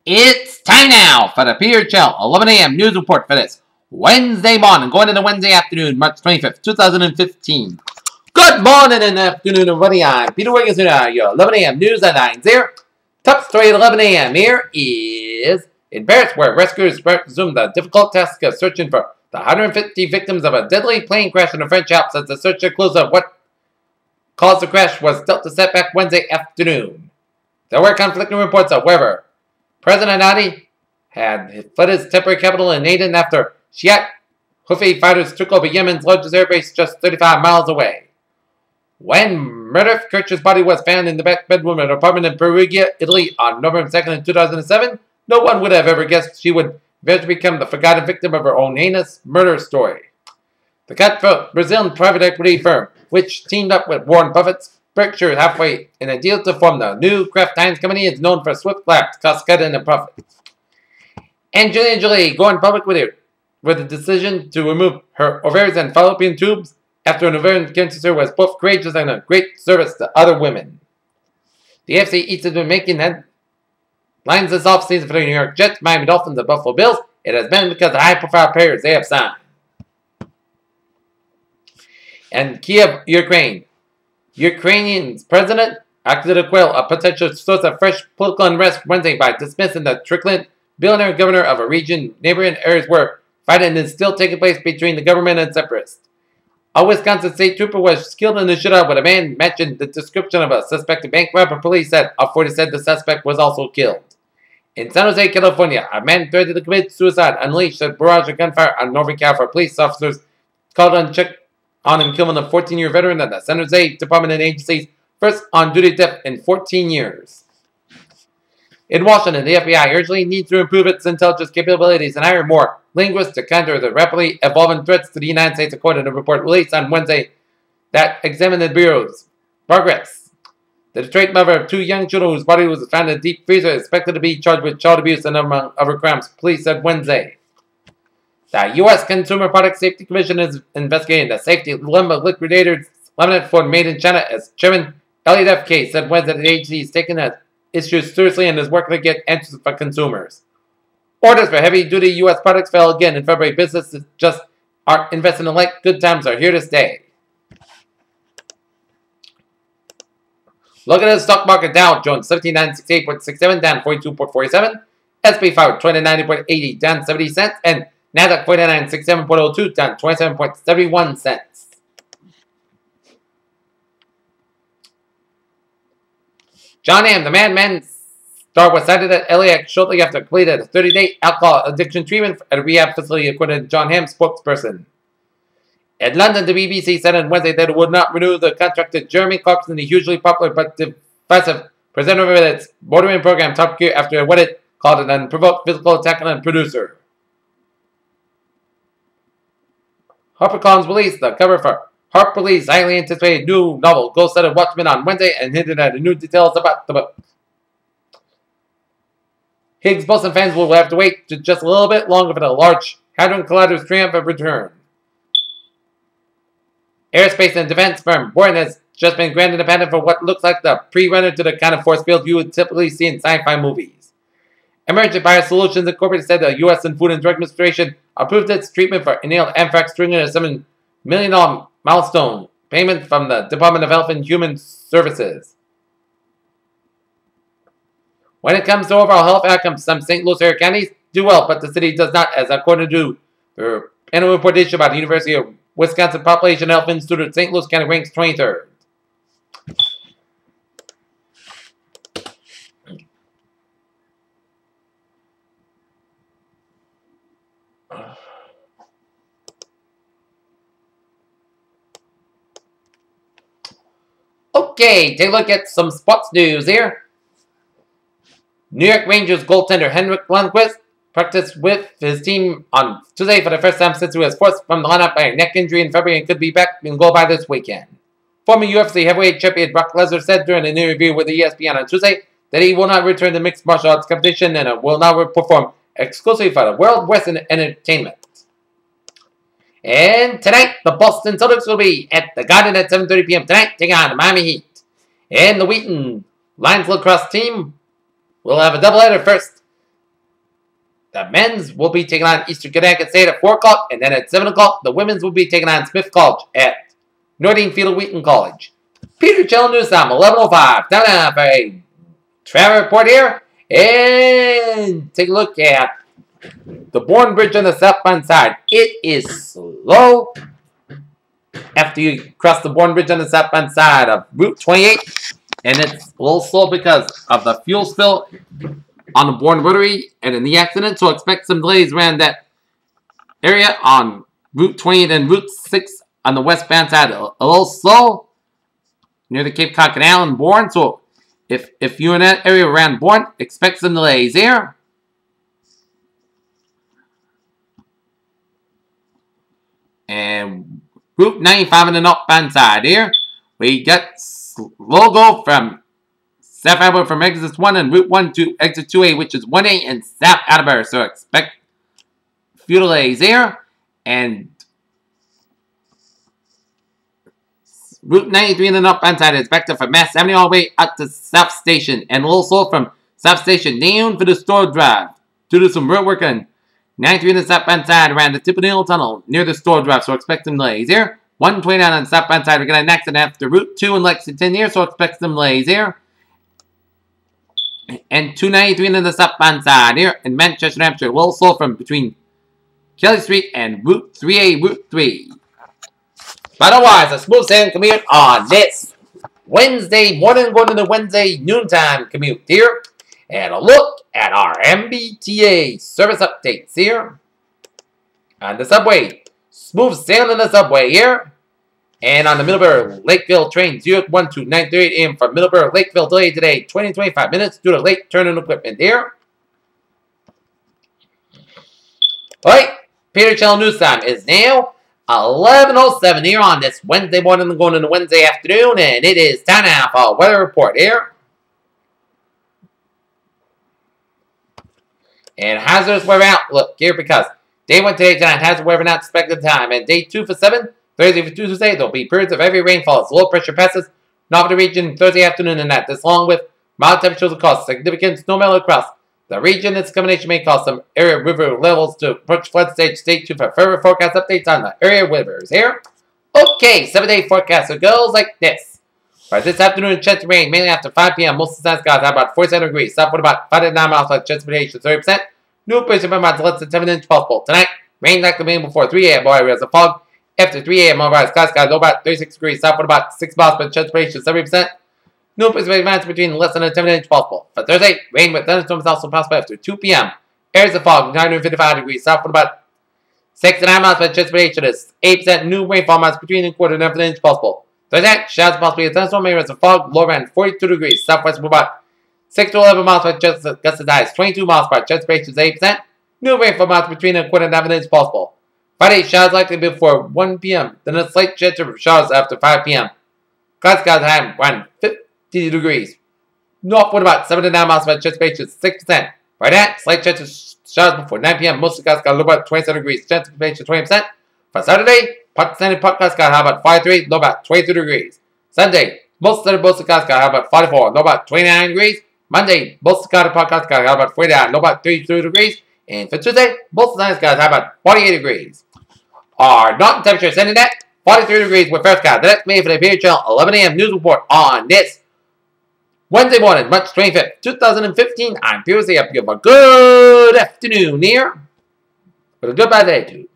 It's time now for the Peter Chell 11 a.m. news report for this Wednesday morning, going into Wednesday afternoon, March 25th, 2015. Good morning and afternoon, everybody. I'm Peter Wiggins, and your 11 a.m. news headlines here. Top story at 11 a.m. here is in Paris, where rescuers resumed the difficult task of searching for the 150 victims of a deadly plane crash in the French Alps as the search concludes of what caused the crash was dealt a setback Wednesday afternoon. There were conflicting reports, however. President Hadi had fled his temporary capital in Aden after Shiite Houthi fighters took over Yemen's largest airbase just 35 miles away. When Meredith Kirch's body was found in the back bedroom of an apartment in Perugia, Italy on November 2nd, 2007, no one would have ever guessed she would eventually become the forgotten victim of her own heinous murder story. The cutthroat Brazilian private equity firm, which teamed up with Warren Buffett's Berkshire Hathaway in a deal to form the new Kraft Heinz company, is known for swift grabs, cost-cutting, and profits. Angelina Jolie going public with a decision to remove her ovaries and fallopian tubes after an ovarian cancer was both courageous and a great service to other women. The AFC East has been making headlines this offseason for the New York Jets, Miami Dolphins, and Buffalo Bills. It has been because of high-profile players they have signed. And Kiev, Ukraine. Ukrainian's president acted to quell a potential source of fresh political unrest Wednesday by dismissing the truculent billionaire governor of a region neighboring areas where fighting is still taking place between the government and separatists. A Wisconsin state trooper was killed in the shootout with a man matching the description of a suspected bank robber. Police said authorities said the suspect was also killed. In San Jose, California, a man threatened to commit suicide unleashed a barrage of gunfire on Northern California. Police officers called on him, killing a 14-year veteran of the San Jose Department and Agency's first on-duty death in 14 years. In Washington, the FBI urgently needs to improve its intelligence capabilities and hire more linguists to counter the rapidly evolving threats to the United States, according to a report released on Wednesday that examined the Bureau's progress. The Detroit mother of two young children whose body was found in a deep freezer is expected to be charged with child abuse and among other crimes, police said Wednesday. The U.S. Consumer Product Safety Commission is investigating the safety dilemma of liquidators laminate for made in China, as Chairman Elliot F. K. said Wednesday that the agency is taking the issue seriously and is working to get answers for consumers. Orders for heavy-duty U.S. products fell again in February. Businesses just aren't investing in light. Good times are here to stay. Look at the stock market. Dow Jones 17,968.67 down 42.47. SP 500 2090.80 down 70 cents, and Nasdaq 4967.02 down 27.71 cents. John Hamm, the Madman star, was cited at LAX shortly after completing a 30-day alcohol addiction treatment at a rehab facility, according to John Hamm's spokesperson. In London, the BBC said on Wednesday that it would not renew the contract to Jeremy Clarkson, the hugely popular but divisive presenter of its motoring program Top Gear, after what it called an unprovoked physical attack on a producer. HarperCollins released the cover for HarperLee's highly anticipated new novel, Ghost-Headed Watchmen, on Wednesday and hinted at new details about the book. Higgs Boson fans will have to wait just a little bit longer for the Large Hadron Collider's triumphant return. Aerospace and defense firm Boeing has just been granted a patent for what looks like the pre-runner to the kind of force field you would typically see in sci-fi movies. Emergent Biosolutions Incorporated said the U.S. Food and Drug Administration approved its treatment for inhaled anthrax, triggering a $7 million milestone payment from the Department of Health and Human Services. When it comes to overall health outcomes, some St. Louis area counties do well, but the city does not, as according to the annual report issued by the University of Wisconsin Population Health Institute, St. Louis County ranks 23rd. Okay, take a look at some sports news here. New York Rangers goaltender Henrik Lundqvist practiced with his team on Tuesday for the first time since he was forced from the lineup by a neck injury in February and could be back in goal by this weekend. Former UFC heavyweight champion Brock Lesnar said during an interview with ESPN on Tuesday that he will not return to mixed martial arts competition and will now perform exclusively for the World Wrestling Entertainment. And tonight, the Boston Celtics will be at the Garden at 7:30 p.m. tonight, taking on the Miami Heat. And the Wheaton Lions lacrosse team will have a doubleheader first. the men's will be taking on Eastern Connecticut State at 4 o'clock, and then at 7 o'clock, the women's will be taking on Smith College at Northern Field Wheaton College. Peter Chell News Time, 11:05. Time for a travel report here, and take a look at the Bourne Bridge on the southbound side. It is slow after you cross the Bourne Bridge on the southbound side of Route 28, and it's a little slow because of the fuel spill on the Bourne Rotary and in the accident, so expect some delays around that area on Route 28 and Route 6 on the westbound side. A little slow near the Cape Cod Canal in Bourne, so if you're in that area around Bourne, expect some delays here. And Route 95 on the northbound side here, we got logo from South Attleboro from exit 1 and Route 1 to exit 2A, which is 1A in South Attleboro. So expect a few delays here. And Route 93 in the northbound side is backed up from Mass 70 all the way up to South Station. And a little slow from South Station down for the store drive due to some road work on 93 in the southbound side around the tip of the Hill Tunnel near the store drive. So expect some delays here. 129 on the southbound side, we're going to an accident after Route 2 in Lexington here. So expect some delays here. And 293 on the southbound side here in Manchester, New Hampshire. A little slow from between Kelly Street and Route 3A, Route 3. But otherwise, a smooth sailing commute on this Wednesday morning, going into Wednesday noontime commute here. And a look at our MBTA service updates here. On the subway, smooth sailing the subway here. And on the Middleborough Lakeville train 012 938 AM from Middleborough Lakeville delayed today 20-25 minutes due to late turn-in equipment here. Alright, Peter Channel News Time is now 11:07 here on this Wednesday morning going into Wednesday afternoon, and it is time now for a weather report here. And hazardous weather outlook here because day 1 today tonight hazardous weather not expected time, and day 2 for 7. Thursday for Tuesday, there'll be periods of heavy rainfall as low pressure passes north of the region Thursday afternoon and night. This, along with mild temperatures, will cause significant snow melt across the region. This combination may cause some area river levels to approach flood stage. Stay tuned for further forecast updates on the area rivers here. Okay, 7-day forecast. So it goes like this. For this afternoon, chance of rain mainly after 5 p.m. Most of the sun skies have about 47 degrees. Southward about 5 to 9 miles like chance of precipitation 30%. New pressure amounts less than 7 inches possible. Tonight, rain likely being before 3 a.m. More areas of fog. After 3 a.m. overall skies low about 36 degrees, southward about 6 miles, but chance of precipitation 70%. No precipitation amounts between less than 10 inches possible. For Thursday, rain with thunderstorms also possible after 2 p.m. Areas of fog, 955 degrees, southward about 6 to 9 miles, but chance of precipitation is 8%. New rainfall amounts between a quarter and half an inch possible. Thursday, showers possibly a thunderstorm, areas of fog, low around 42 degrees, southwest about 6 to 11 miles, but chance of gusts as high as 22 miles per hour. Chance of precipitation is 8%. New rainfall amounts between a quarter and half an inch possible. Friday, showers likely before 1 p.m. Then a slight chance of showers after 5 p.m. Cloud skies high around 50 degrees. Northward about 7 to 9 miles by chance of precipitation 6%. Right at, slight chance of showers before 9 p.m. Most of the skies got low about 27 degrees. Chance of precipitation 20%. For Saturday, part standard part clouds got high about 43, low about 22 degrees. Sunday, most of the skies got high about 44, low about 29 degrees. Monday, most of the part clouds got high about 49, low about 32 degrees. And for Tuesday, most of the skies high about 48 degrees. Our northern temperature sending at 43 degrees with first skies. That's me for the Peter Channel 11 a.m. news report on this Wednesday morning, March 25th, 2015. I'm Peter. I hope you have a good afternoon here. With a goodbye day, too.